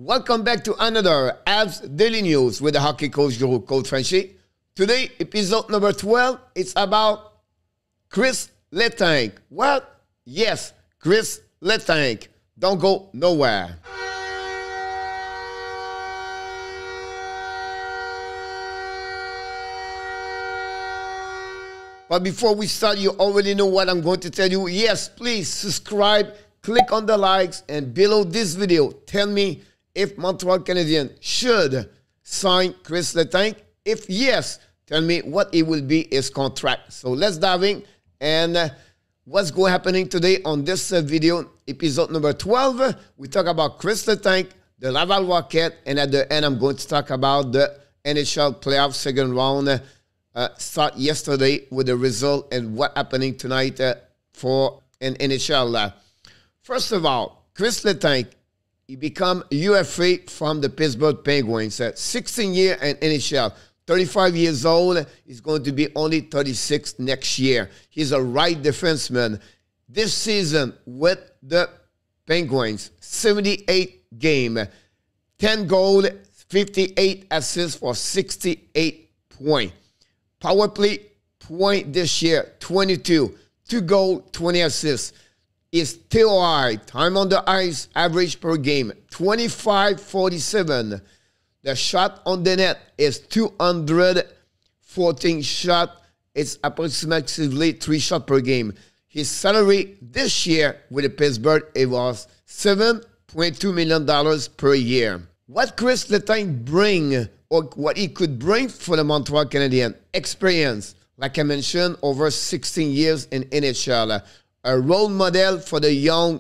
Welcome back to another Habs Daily News with the hockey coach, Coach Frenchy. Today, episode number 12, it's about Kris Letang. What? Yes, Kris Letang. Don't go nowhere. But before we start, you already know what I'm going to tell you. Yes, please subscribe, click on the likes, and below this video, tell me if Montreal Canadiens should sign Kris Letang. If yes, tell me what it will be his contract. So let's dive in. And what's going happening today on this video, episode number 12. We talk about Kris Letang, the LAVAL Rocket, and at the end, I'm going to talk about the NHL playoff second round. Start yesterday with the result and what happening tonight for an NHL. First of all, Kris Letang, he become UFA from the Pittsburgh Penguins. 16 years in NHL, 35 years old. He's going to be only 36 next year. He's a right defenseman. This season with the Penguins, 78 game, 10 goals, 58 assists for 68 points. Power play point this year, 22. 2 goals, 20 assists. His TOI, time on the ice, average per game, 25.47. The shot on the net is 214 shots. It's approximately 3 shots per game. His salary this year with the Pittsburgh, it was $7.2 million per year. What Kris Letang bring, or what he could bring for the Montreal Canadiens? Experience, like I mentioned, over 16 years in NHL. A role model for the young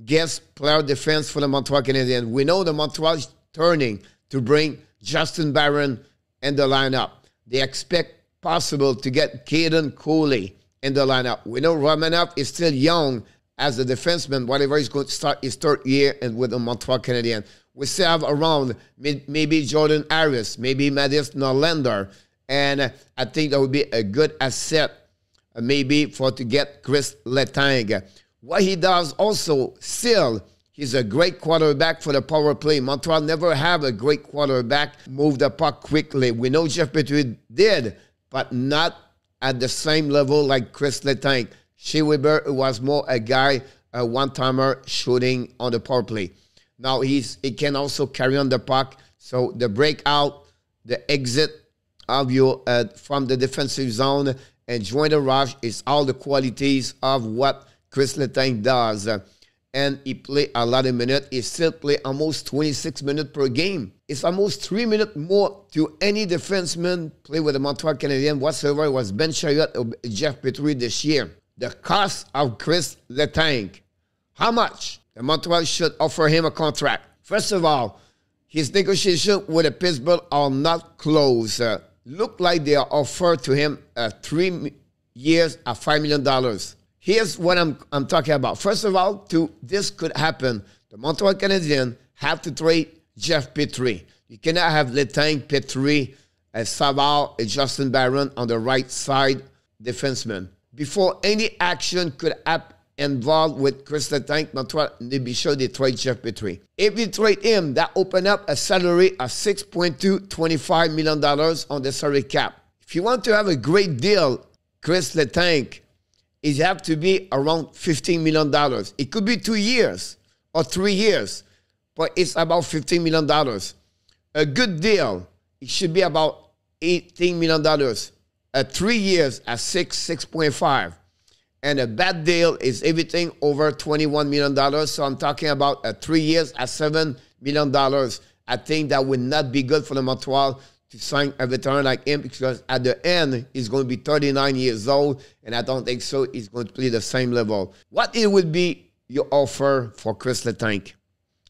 guest player defense for the Montreal Canadiens. We know the Montreal is turning to bring Justin Barron in the lineup. They expect possible to get Caden Cooley in the lineup. We know Romanov is still young as a defenseman, whatever he's going to start his third year and with the Montreal Canadiens. We still have around maybe Jordan Harris, maybe Mattias Norlander, and I think that would be a good asset maybe to get Kris Letang. What he does also, still, he's a great quarterback for the power play. Montreal never have a great quarterback move the puck quickly. We know Jeff PETRY did, but not at the same level like Kris Letang. Shea Weber was more a guy, a one-timer shooting on the power play. Now he can also carry on the puck. So the breakout, the exit of you from the defensive zone and join the rush is all the qualities of what Kris Letang does. And he play a lot of minutes. He still play almost 26 minutes per game. It's almost 3 minutes more to any defenseman play with the Montreal Canadiens whatsoever. It was Ben Chariot or Jeff PETRY this year. The cost of Kris Letang. How much? The Montreal should offer him a contract. First of all, his negotiations with the Pittsburgh are not closed. Look like they are offered to him 3 years at $5 million. Here's what I'm talking about. First of all, this could happen. The Montreal Canadiens have to trade Jeff PETRY. You cannot have Letang, PETRY, Savard, and Justin Barron on the right side defenseman. Before any action could happen involved with Kris Letang, Montreal need to be sure they trade Jeff PETRY. If you trade him, that open up a salary of $6.225 million on the salary cap. If you want to have a great deal, Kris Letang, it have to be around $15 million. It could be 2 years or 3 years, but it's about $15 million. A good deal, it should be about $18 million. 3 years at 6.5. And a bad deal is everything over $21 million. So I'm talking about 3 years at $7 million. I think that would not be good for the Montreal to sign a veteran like him, because at the end, he's going to be 39 years old, and I don't think so he's going to play the same level. What it would be your offer for Kris Letang?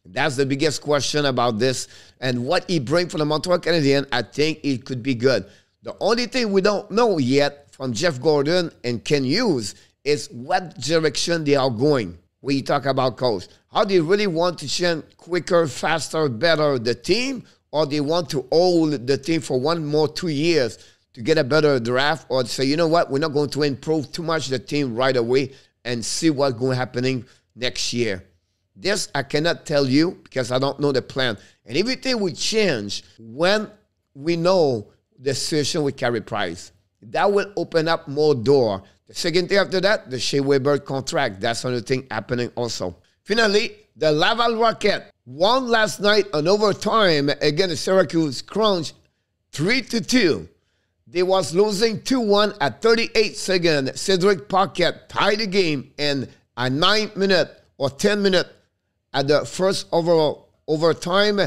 That's the biggest question about this. And what he brings for the Montreal Canadiens, I think it could be good. The only thing we don't know yet from Jeff Gordon and Ken Hughes is what direction they are going. When you talk about coach, how do you really want to change quicker, faster, better the team, or they want to hold the team for 1 more 2 years to get a better draft, or say, you know what, we're not going to improve too much the team right away and see what's going to happening next year. This I cannot tell you because I don't know the plan. And everything will change when we know the situation with Carey Price. That will open up more door. The second thing after that, the Shea Weber contract. That's another thing happening also. Finally, the Laval Rocket won last night on overtime against the Syracuse Crunch 3-2. They was losing 2-1 at 38 seconds. Cedric Paquette tied the game in a 9 minute or 10 minute at the first overtime.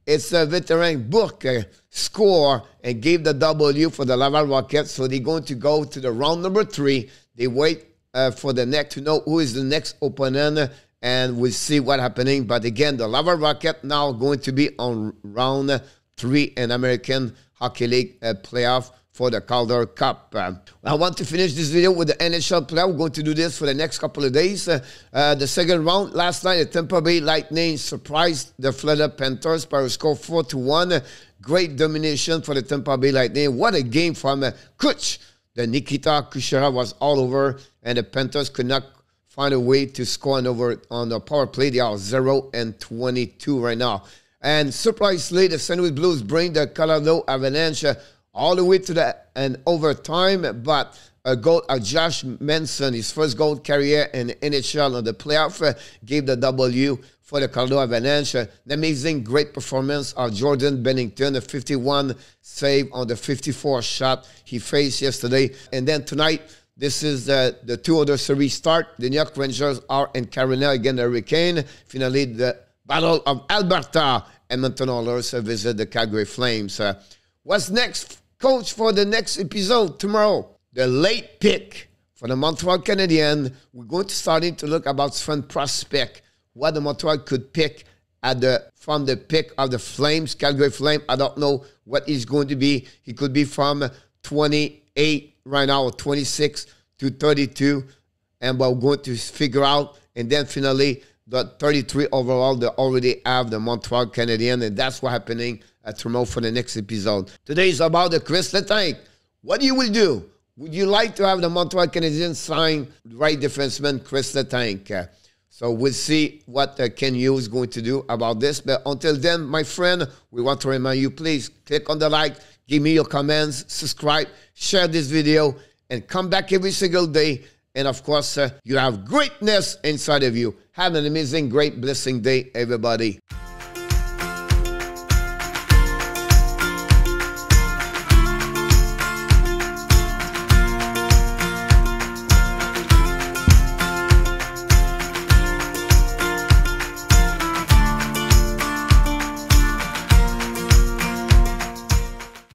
It's a veteran Bourque score and gave the W for the Laval Rocket. So they're going to go to the round number 3. They wait for the next to know who is the next opponent, and we'll see what's happening. But again, the Laval Rocket now going to be on round 3 in American Hockey League playoff for the Calder Cup. I want to finish this video with the NHL playoff. We're going to do this for the next couple of days. The second round, last night, the Tampa Bay Lightning surprised the Florida Panthers by a score 4-1. Great domination for the Tampa Bay Lightning. What a game from Kuch. The Nikita Kucherov was all over, and the Panthers could not find a way to score on the power play. They are 0-22 right now. And surprisingly, the St. Louis Blues bring the Colorado Avalanche all the way to an overtime, but a goal of Josh Manson, his first goal carrier in the NHL on the playoff, gave the W for the Colorado Avalanche. An amazing, great performance of Jordan Bennington, a 51 save on the 54 shot he faced yesterday. And then tonight, this is the 2 other series start. The New York Rangers are in Carolina against the Hurricane. Finally, the Battle of Alberta. Edmonton Oilers visit the Calgary Flames. What's next, Coach, for the next episode tomorrow? The late pick for the Montreal Canadiens. We're going to start to look about Sven Prospect, what the Montreal could pick from the pick of the Flames, Calgary Flame. I don't know what he's going to be. He could be from 28 right now, or 26 to 32, and we're going to figure out. And then finally, the 33 overall, they already have the Montreal Canadiens, and that's what's happening tomorrow for the next episode. Today is about the Kris Letang. What you will do? Would you like to have the Montreal Canadiens sign right defenseman Kris Letang? So we'll see what Ken Hughes is going to do about this. But until then, my friend, we want to remind you, please click on the like, give me your comments, subscribe, share this video, and come back every single day. And of course, you have greatness inside of you. Have an amazing, great, blessing day, everybody.